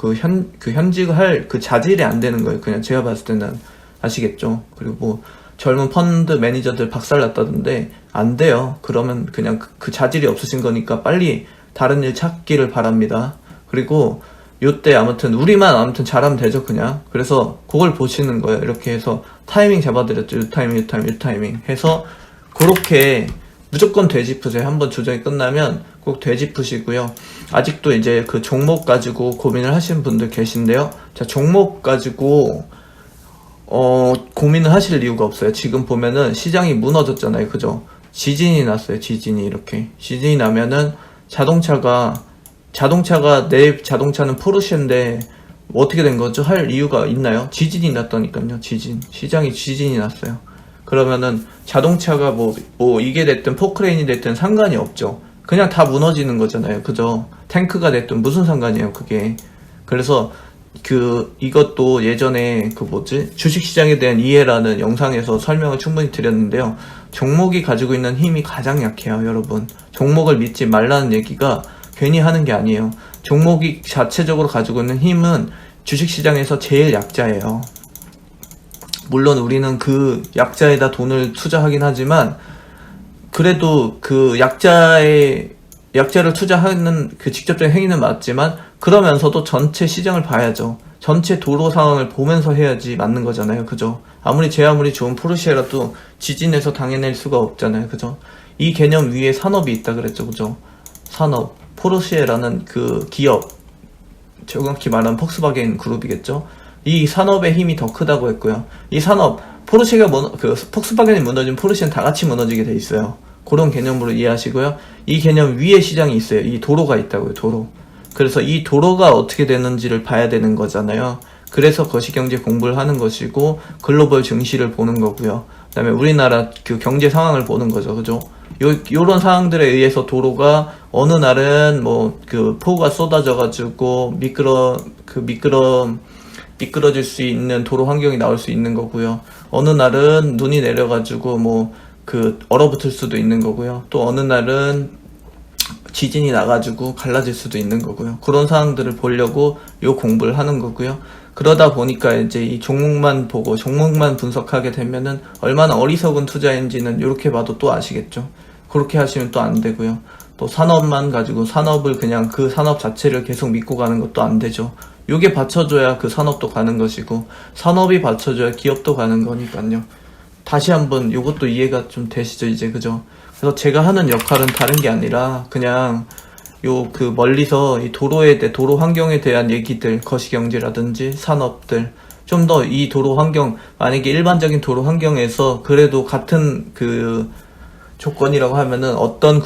현직할 자질이 안 되는 거예요. 그냥 제가 봤을 때는. 아시겠죠? 그리고 뭐 젊은 펀드 매니저들 박살났다던데 안 돼요. 그러면 그냥 그 자질이 없으신 거니까 빨리 다른 일 찾기를 바랍니다. 그리고 요때 아무튼 우리만 잘하면 되죠, 그냥. 그래서 그걸 보시는 거예요. 이렇게 해서 타이밍 잡아드렸죠. 요 타이밍 해서 그렇게 무조건 되짚으세요. 한번 조정이 끝나면 꼭 되짚으시고요. 아직도 이제 그 종목 가지고 고민을 하시는 분들 계신데요. 자, 종목 가지고 고민을 하실 이유가 없어요. 지금 보면은 시장이 무너졌잖아요. 그죠? 지진이 났어요. 지진이 나면은 자동차가 내 자동차는 포르쉐인데 어떻게 된 거죠? 할 이유가 있나요? 지진이 났다니까요. 시장이 지진이 났어요. 그러면은 자동차가 뭐 이게 됐든 포크레인이 됐든 상관이 없죠. 그냥 다 무너지는 거잖아요. 그죠? 탱크가 됐든 무슨 상관이에요, 그게. 그래서 이것도 예전에 주식시장에 대한 이해라는 영상에서 설명을 충분히 드렸는데요. 종목이 가지고 있는 힘이 가장 약해요, 여러분. 종목을 믿지 말라는 얘기가 괜히 하는 게 아니에요. 종목이 자체적으로 가지고 있는 힘은 주식시장에서 제일 약자예요. 물론 우리는 그 약자에다 돈을 투자하긴 하지만 그래도 그 약자를 투자하는 그 직접적인 행위는 맞지만 그러면서도 전체 시장을 봐야죠. 전체 도로 상황을 보면서 해야지 맞는 거잖아요. 그죠? 아무리 좋은 포르쉐라도 지진에서 당해낼 수가 없잖아요. 그죠? 이 개념 위에 산업이 있다 그랬죠. 그죠? 산업. 포르쉐라는 그 기업, 정확히 말하면 폭스바겐 그룹이겠죠? 이 산업의 힘이 더 크다고 했고요. 이 산업, 포르쉐가 폭스바겐이 무너지면 포르쉐는 다 같이 무너지게 돼 있어요. 그런 개념으로 이해하시고요. 이 개념 위에 시장이 있어요. 이 도로가 있다고요. 도로. 그래서 이 도로가 어떻게 되는지를 봐야 되는 거잖아요. 그래서 거시경제 공부를 하는 것이고 글로벌 증시를 보는 거고요. 그 다음에 우리나라 그 경제 상황을 보는 거죠. 그죠? 요런 상황들에 의해서 도로가 어느 날은 뭐 그 폭우가 쏟아져가지고 미끄러질 수 있는 도로 환경이 나올 수 있는 거고요. 어느 날은 눈이 내려가지고 뭐 그 얼어붙을 수도 있는 거고요. 또 어느 날은 지진이 나가지고 갈라질 수도 있는 거고요. 그런 상황들을 보려고 요 공부를 하는 거고요. 그러다 보니까 이제 이 종목만 보고 종목만 분석하게 되면은 얼마나 어리석은 투자인지는 이렇게 봐도 또 아시겠죠. 그렇게 하시면 또 안 되고요. 또 산업만 가지고 산업을 그냥 그 산업 자체를 계속 믿고 가는 것도 안 되죠. 요게 받쳐줘야 그 산업도 가는 것이고 산업이 받쳐줘야 기업도 가는 거니까요. 다시 한번 요것도 이해가 좀 되시죠 이제. 그죠? 그래서 제가 하는 역할은 다른 게 아니라 그냥 그 멀리서 이 도로 환경에 대한 얘기들, 거시경제라든지 산업들, 좀 더 이 도로 환경, 만약에 일반적인 도로 환경에서 그래도 같은 그 조건이라고 하면은 어떤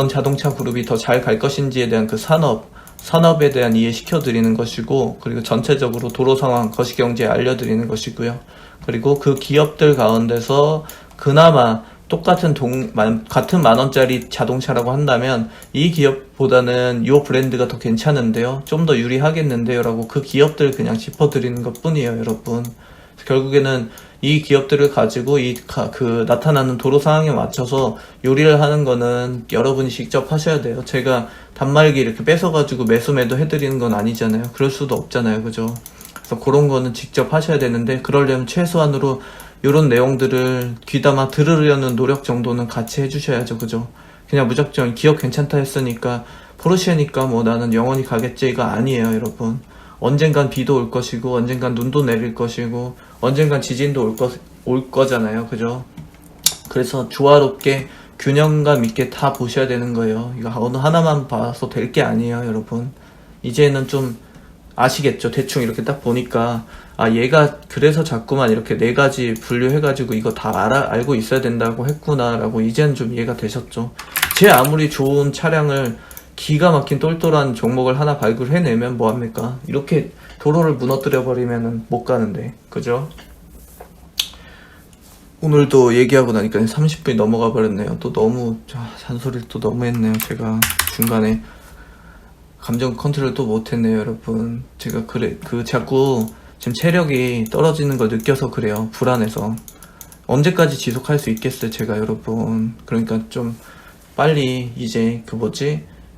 자동차 그룹이 더 잘 갈 것인지에 대한 그 산업에 대한 이해 시켜드리는 것이고, 그리고 전체적으로 도로 상황, 거시경제 알려드리는 것이고요. 그리고 그 기업들 가운데서 그나마 똑같은 같은 만원짜리 자동차라고 한다면 이 기업보다는 이 브랜드가 더 괜찮은데요, 좀 더 유리하겠는데요 라고 그 기업들 그냥 짚어드리는 것 뿐이에요, 여러분. 결국에는 이 기업들을 가지고 나타나는 도로 상황에 맞춰서 요리를 하는 거는 여러분이 직접 하셔야 돼요. 제가 단말기 이렇게 뺏어가지고 매수 매도 해드리는 건 아니잖아요. 그럴 수도 없잖아요. 그죠? 그래서 그런 거는 직접 하셔야 되는데, 그러려면 최소한으로 이런 내용들을 귀담아 들으려는 노력 정도는 같이 해주셔야죠. 그죠? 그냥 무작정 기업 괜찮다 했으니까 포르쉐니까 뭐 나는 영원히 가겠지가 아니에요, 여러분. 언젠간 비도 올 것이고, 언젠간 눈도 내릴 것이고, 언젠간 지진도 올 거잖아요. 그죠? 그래서 조화롭게 균형감 있게 다 보셔야 되는 거예요. 이거 어느 하나만 봐서 될 게 아니에요, 여러분. 이제는 좀 아시겠죠? 대충 이렇게 딱 보니까 얘가 그래서 자꾸만 이렇게 4가지 분류해가지고 이거 다 알고 있어야 된다고 했구나 라고 이제는 좀 이해가 되셨죠? 제 아무리 좋은 차량을 기가 막힌 똘똘한 종목을 하나 발굴해내면 뭐합니까? 이렇게 도로를 무너뜨려 버리면은 못 가는데, 그죠? 오늘도 얘기하고 나니까 30분이 넘어가 버렸네요. 또 너무 잔소리를 또 너무 했네요. 제가 중간에 감정 컨트롤 또 못했네요, 여러분. 제가 자꾸 지금 체력이 떨어지는 걸 느껴서 그래요. 불안해서. 언제까지 지속할 수 있겠어요, 제가, 여러분. 그러니까 좀 빨리 이제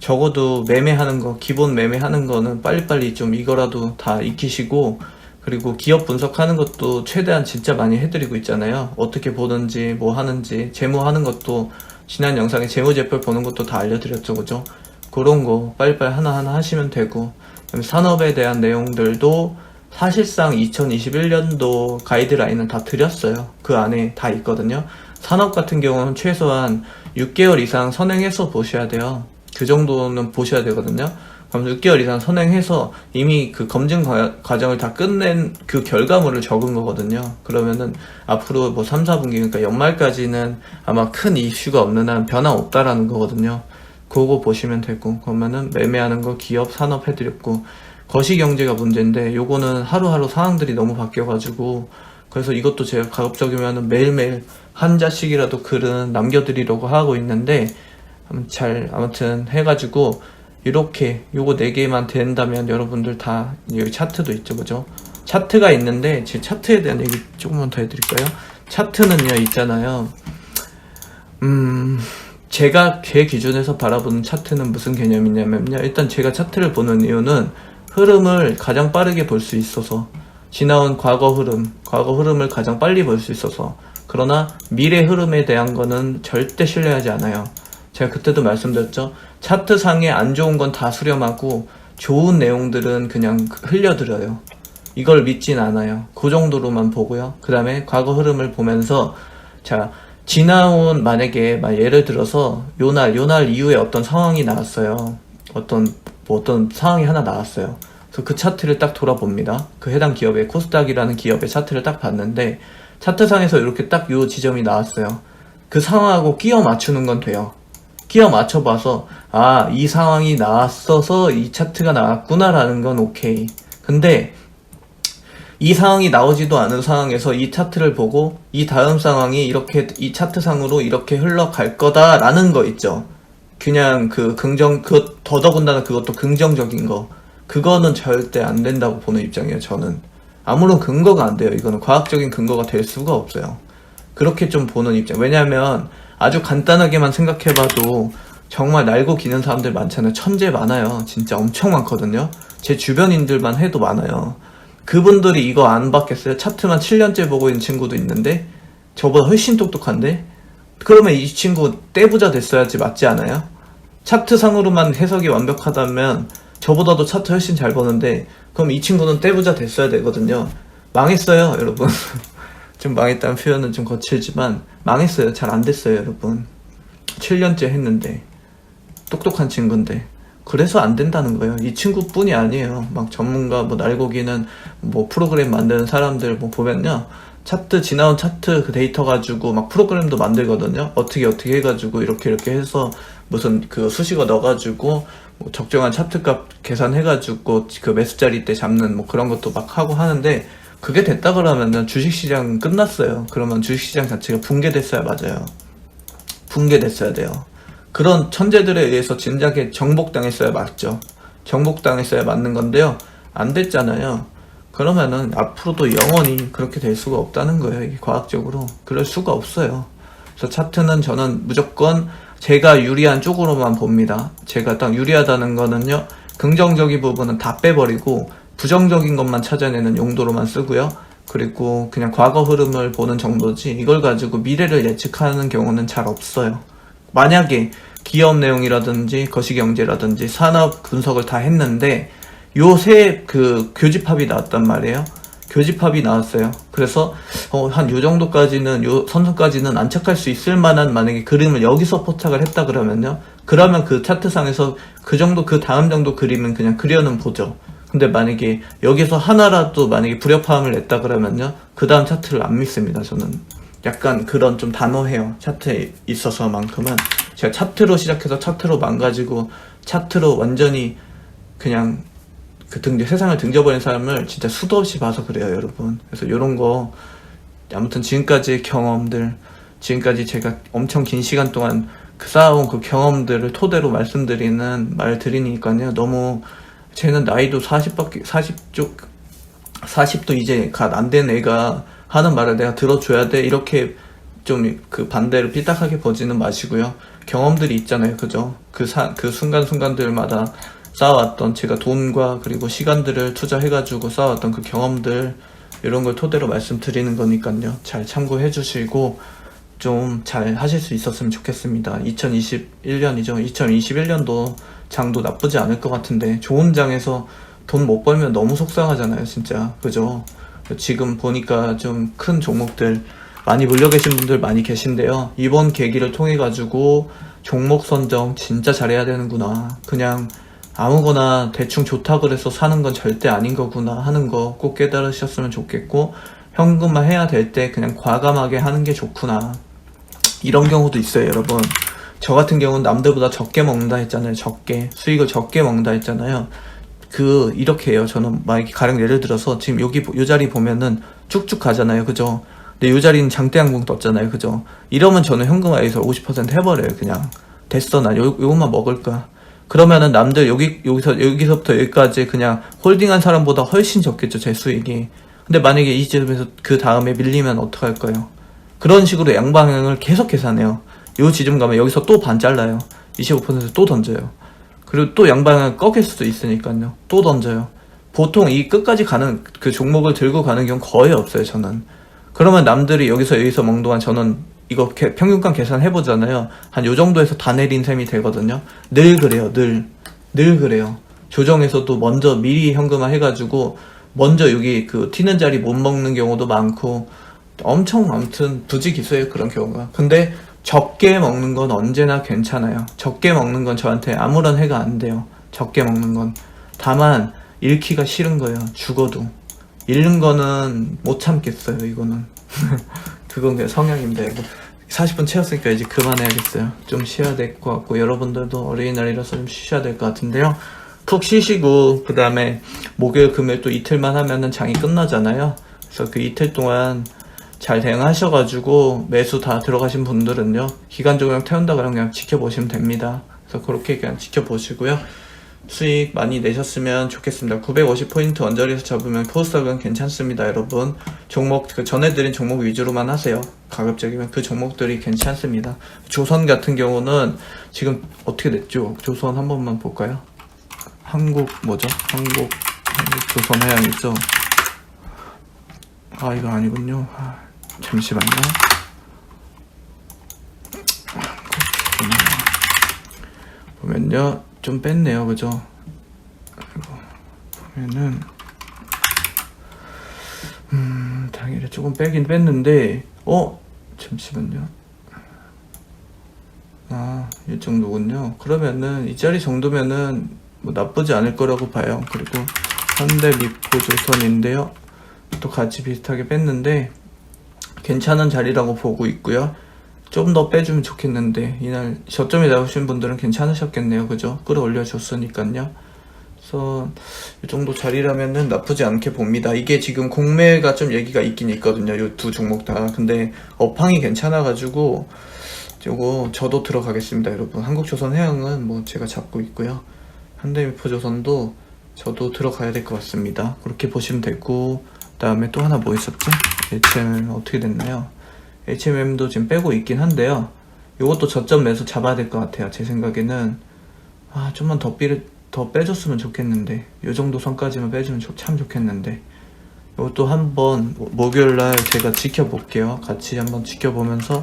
적어도 매매하는 거, 기본 매매하는 거는 빨리빨리 좀 이거라도 다 익히시고, 그리고 기업 분석하는 것도 최대한 진짜 많이 해드리고 있잖아요. 어떻게 보는지, 뭐 하는지, 재무하는 것도 지난 영상에 재무제표 보는 것도 다 알려드렸죠, 그죠? 그런 거 빨리빨리 하나하나 하시면 되고, 그다음에 산업에 대한 내용들도 사실상 2021년도 가이드라인은 다 드렸어요. 그 안에 다 있거든요. 산업 같은 경우는 최소한 6개월 이상 선행해서 보셔야 돼요. 그 정도는 보셔야 되거든요. 그럼 6개월 이상 선행해서 이미 그 검증 과정을 다 끝낸 그 결과물을 적은 거거든요. 그러면은 앞으로 뭐 3, 4분기, 그러니까 연말까지는 아마 큰 이슈가 없는 한 변화 없다라는 거거든요. 그거 보시면 되고, 그러면은 매매하는 거 기업 산업 해드렸고, 거시경제가 문제인데 요거는 하루하루 상황들이 너무 바뀌어가지고, 그래서 이것도 제가 가급적이면은 매일매일 한 자씩이라도 글은 남겨드리려고 하고 있는데, 아무튼 해가지고 이렇게 요거 4개만 된다면 여러분들 다, 여기 차트도 있죠, 그죠? 차트가 있는데 제 차트에 대한 얘기 조금만 더 해드릴까요? 차트는요 있잖아요, 제가 제 기준에서 바라보는 차트는 무슨 개념이냐면요. 일단 제가 차트를 보는 이유는 흐름을 가장 빠르게 볼 수 있어서, 지나온 과거 흐름을 가장 빨리 볼 수 있어서. 그러나 미래 흐름에 대한 거는 절대 신뢰하지 않아요. 제가 그때도 말씀드렸죠. 차트상에 안 좋은 건 다 수렴하고 좋은 내용들은 그냥 흘려들어요. 이걸 믿진 않아요. 그 정도로만 보고요. 그 다음에 과거 흐름을 보면서, 자, 지나온, 만약에 예를 들어서 요날 이후에 어떤 상황이 나왔어요. 어떤 상황이 하나 나왔어요. 그래서 그 차트를 딱 돌아봅니다. 그 해당 기업의 코스닥이라는 기업의 차트를 딱 봤는데, 차트상에서 이렇게 딱 요 지점이 나왔어요. 그 상황하고 끼워 맞추는 건 돼요. 끼워 맞춰봐서, 아, 이 상황이 나왔어서 이 차트가 나왔구나라는 건 오케이. 근데 이 상황이 나오지도 않은 상황에서 이 차트를 보고 이 다음 상황이 이렇게 이 차트상으로 이렇게 흘러갈 거다라는 거 있죠. 그냥 더더군다나 그것도 긍정적인 거. 그거는 절대 안 된다고 보는 입장이에요, 저는. 아무런 근거가 안 돼요. 이거는 과학적인 근거가 될 수가 없어요. 그렇게 좀 보는 입장. 왜냐면 아주 간단하게만 생각해봐도 정말 날고 기는 사람들 많잖아요. 천재 많아요. 진짜 엄청 많거든요. 제 주변인들만 해도 많아요. 그분들이 이거 안 받겠어요? 차트만 7년째 보고 있는 친구도 있는데 저보다 훨씬 똑똑한데? 그러면 이 친구 떼부자 됐어야지, 맞지 않아요? 차트상으로만 해석이 완벽하다면 저보다도 차트 훨씬 잘 보는데 그럼 이 친구는 떼부자 됐어야 되거든요. 망했어요, 여러분. 좀 망했다는 표현은 좀 거칠지만 망했어요. 잘 안 됐어요, 여러분. 7년째 했는데 똑똑한 친구인데. 그래서 안 된다는 거예요. 이 친구뿐이 아니에요. 막 전문가, 날고기는 프로그램 만드는 사람들 보면요. 지나온 차트 그 데이터 가지고 막 프로그램도 만들거든요. 어떻게 해가지고 이렇게 해서 무슨 그 수식어 넣어가지고 적정한 차트값 계산해가지고 그 매수자리 때 잡는 그런 것도 막 하고 하는데, 그게 됐다 그러면은 주식시장 끝났어요. 그러면 주식시장 자체가 붕괴됐어야 맞아요. 붕괴됐어야 돼요. 그런 천재들에 의해서 진작에 정복당했어야 맞죠. 정복당했어야 맞는 건데요. 안 됐잖아요. 그러면은 앞으로도 영원히 그렇게 될 수가 없다는 거예요. 이게 과학적으로. 그럴 수가 없어요. 그래서 차트는 저는 무조건 제가 유리한 쪽으로만 봅니다. 제가 딱 유리하다는 거는요, 긍정적인 부분은 다 빼버리고 부정적인 것만 찾아내는 용도로만 쓰고요. 그리고 그냥 과거 흐름을 보는 정도지 이걸 가지고 미래를 예측하는 경우는 잘 없어요. 만약에 기업 내용이라든지 거시경제라든지 산업 분석을 다 했는데 요새 교집합이 나왔단 말이에요. 교집합이 나왔어요. 그래서 한 요 정도까지는, 요 선수까지는 안착할 수 있을 만한 만약에 그림을 여기서 포착을 했다 그러면요, 그러면 그 차트상에서 그 정도, 그 다음 정도 그림은 그냥 그려는 보죠. 근데 만약에 여기서 하나라도 만약에 불협화음을 냈다 그러면요, 그 다음 차트를 안 믿습니다. 저는 약간 그런 좀 단호해요. 차트에 있어서만큼은. 제가 차트로 시작해서 차트로 망가지고 차트로 완전히 그냥 세상을 등져버린 사람을 진짜 수도 없이 봐서 그래요, 여러분. 그래서 요런 거, 아무튼 지금까지의 경험들, 지금까지 제가 엄청 긴 시간 동안 쌓아온 그 경험들을 토대로 말 드리니까요. 너무, 쟤는 나이도 40도 이제 갓 안 된 애가 하는 말을 내가 들어줘야 돼, 이렇게 좀 반대로 삐딱하게 보지는 마시고요. 경험들이 있잖아요, 그죠? 그 순간순간들마다 쌓아왔던, 제가 돈과 그리고 시간들을 투자해가지고 쌓아왔던 그 경험들, 이런 걸 토대로 말씀드리는 거니까요. 잘 참고해 주시고 좀 잘 하실 수 있었으면 좋겠습니다. 2021년이죠. 2021년도 장도 나쁘지 않을 것 같은데, 좋은 장에서 돈 못 벌면 너무 속상하잖아요, 진짜. 그죠? 지금 보니까 좀 큰 종목들 많이 물려 계신 분들 많이 계신데요. 이번 계기를 통해 가지고 종목 선정 진짜 잘해야 되는구나. 그냥 아무거나 대충 좋다 그래서 사는 건 절대 아닌 거구나 하는 거 꼭 깨달으셨으면 좋겠고, 현금화 해야 될 때 그냥 과감하게 하는 게 좋구나. 이런 경우도 있어요, 여러분. 저 같은 경우는 남들보다 적게 먹는다 했잖아요. 수익을 적게 먹는다 했잖아요. 이렇게 해요. 저는 만약에 가령 예를 들어서 지금 요 자리 보면은 쭉쭉 가잖아요, 그죠? 근데 요 자리는 장대양궁 떴잖아요, 그죠? 이러면 저는 현금화해서 50% 해버려요. 그냥 됐어, 나 요것만 먹을 거야. 그러면은 남들 여기서부터 여기까지 그냥 홀딩한 사람보다 훨씬 적겠죠, 제 수익이. 근데 만약에 이 지점에서 그 다음에 밀리면 어떡할 거예요? 그런 식으로 양방향을 계속 계산해요. 요 지점 가면 여기서 또 반 잘라요. 25%또 던져요. 그리고 또 양방향 꺾일 수도 있으니까요. 또 던져요. 보통 이 끝까지 가는 그 종목을 들고 가는 경우 거의 없어요, 저는. 그러면 남들이 여기서 먹는 동안 저는 이거 평균가 계산해보잖아요. 한 요 정도에서 다 내린 셈이 되거든요. 늘 그래요, 늘 그래요. 조정에서도 먼저 미리 현금화 해가지고 먼저 여기 그 튀는 자리 못 먹는 경우도 많고 엄청 아무튼 부지기수예요, 그런 경우가. 근데 적게 먹는 건 언제나 괜찮아요. 적게 먹는 건 저한테 아무런 해가 안 돼요. 적게 먹는 건. 다만 잃기가 싫은 거예요. 죽어도 잃는 거는 못 참겠어요, 이거는. 그건 그냥 성향입니다. 이거 40분 채웠으니까 이제 그만해야겠어요. 좀 쉬어야 될 것 같고, 여러분들도 어린이날이라서 좀 쉬셔야 될 것 같은데요. 푹 쉬시고 그 다음에 목요일 금요일 또 이틀만 하면은 장이 끝나잖아요. 그래서 그 이틀 동안 잘 대응하셔가지고 매수 다 들어가신 분들은요, 기간적으로 태운다 그냥 지켜보시면 됩니다. 그래서 그렇게 그냥 지켜보시고요, 수익 많이 내셨으면 좋겠습니다. 950포인트 언저리에서 잡으면 포스닥은 괜찮습니다, 여러분. 종목, 그 전해드린 종목 위주로만 하세요. 가급적이면 그 종목들이 괜찮습니다. 조선 같은 경우는 지금 어떻게 됐죠? 조선 한 번만 볼까요? 한국 조선해양이죠. 아, 이거 아니군요. 잠시만요. 보면요, 좀 뺐네요, 그죠? 보면은 당일에 조금 빼긴 뺐는데, 잠시만요. 이 정도군요. 그러면은 이 자리 정도면은 뭐 나쁘지 않을 거라고 봐요. 그리고 현대미포조선인데요, 또 같이 비슷하게 뺐는데 괜찮은 자리라고 보고 있고요. 좀 더 빼주면 좋겠는데, 이날 저점에 나오신 분들은 괜찮으셨겠네요, 그죠? 끌어올려 줬으니까요. 그래서 이 정도 자리라면은 나쁘지 않게 봅니다. 이게 지금 공매가 좀 얘기가 있긴 있거든요, 이 두 종목 다. 근데 업황이 괜찮아가지고 요거 저도 들어가겠습니다, 여러분. 한국조선해양은 뭐 제가 잡고 있고요, 현대미포조선도 저도 들어가야 될 것 같습니다. 그렇게 보시면 되고, 그 다음에 또 하나 뭐 있었지? HMM 어떻게 됐나요? HMM도 지금 빼고 있긴 한데요, 요것도 저점 매수 잡아야 될 것 같아요. 제 생각에는 좀만 더 빼줬으면 좋겠는데, 요 정도 선까지만 빼주면 참 좋겠는데, 요것도 한번 목요일날 제가 지켜볼게요. 같이 한번 지켜보면서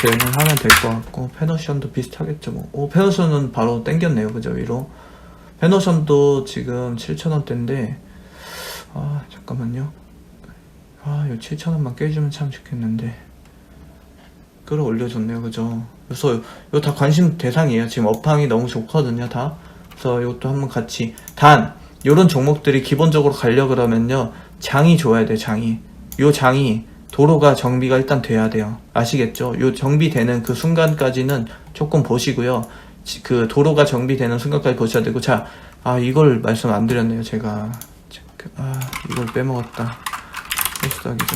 대응을 하면 될 것 같고, 페노션도 비슷하겠죠 뭐. 페노션은 바로 땡겼네요, 그죠, 위로. 페노션도 지금 7,000원대인데, 잠깐만요. 요 7,000원만 깨주면 참 좋겠는데. 끌어올려줬네요, 그죠? 그래서 이거 다 관심 대상이에요. 지금 업황이 너무 좋거든요, 다. 그래서 이것도 한번 같이. 단 요런 종목들이 기본적으로 가려고 그러면요, 장이 좋아야 돼요, 장이. 요 장이 도로가 정비가 일단 돼야 돼요. 아시겠죠? 요 정비되는 그 순간까지는 조금 보시고요. 그 도로가 정비되는 순간까지 보셔야 되고. 자, 이걸 말씀 안 드렸네요, 제가. 이걸 빼먹었다. 포스닥이죠.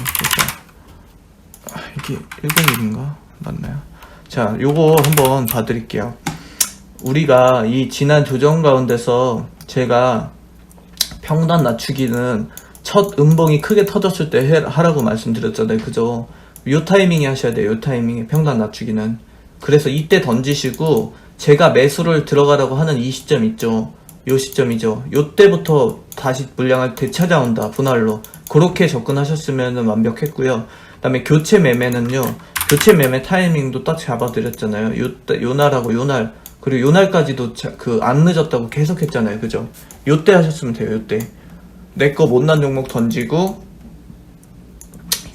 이게 101인가? 맞나요? 자, 요거 한번 봐드릴게요. 우리가 이 지난 조정 가운데서 제가 평단 낮추기는 첫 음봉이 크게 터졌을 때 하라고 말씀드렸잖아요, 그죠? 요 타이밍에 하셔야 돼요, 요 타이밍에 평단 낮추기는. 그래서 이때 던지시고, 제가 매수를 들어가라고 하는 이 시점 있죠, 요 시점이죠. 요 때부터 다시 물량을 되찾아온다, 분할로. 그렇게 접근하셨으면 완벽했고요. 그 다음에 교체 매매는요, 교체 매매 타이밍도 딱 잡아드렸잖아요. 요날하고 요날, 그리고 요날까지도 안 늦었다고 계속 했잖아요, 그죠? 요때 하셨으면 돼요, 요때. 내 거 못난 종목 던지고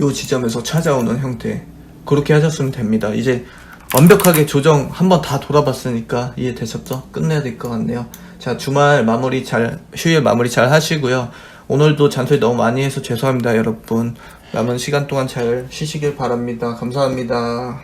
요 지점에서 찾아오는 형태, 그렇게 하셨으면 됩니다. 이제 완벽하게 조정 한번 다 돌아봤으니까 이해되셨죠? 끝내야 될 것 같네요. 자, 주말 마무리 휴일 마무리 잘 하시고요. 오늘도 잔소리 너무 많이 해서 죄송합니다, 여러분. 남은 시간 동안 잘 쉬시길 바랍니다. 감사합니다.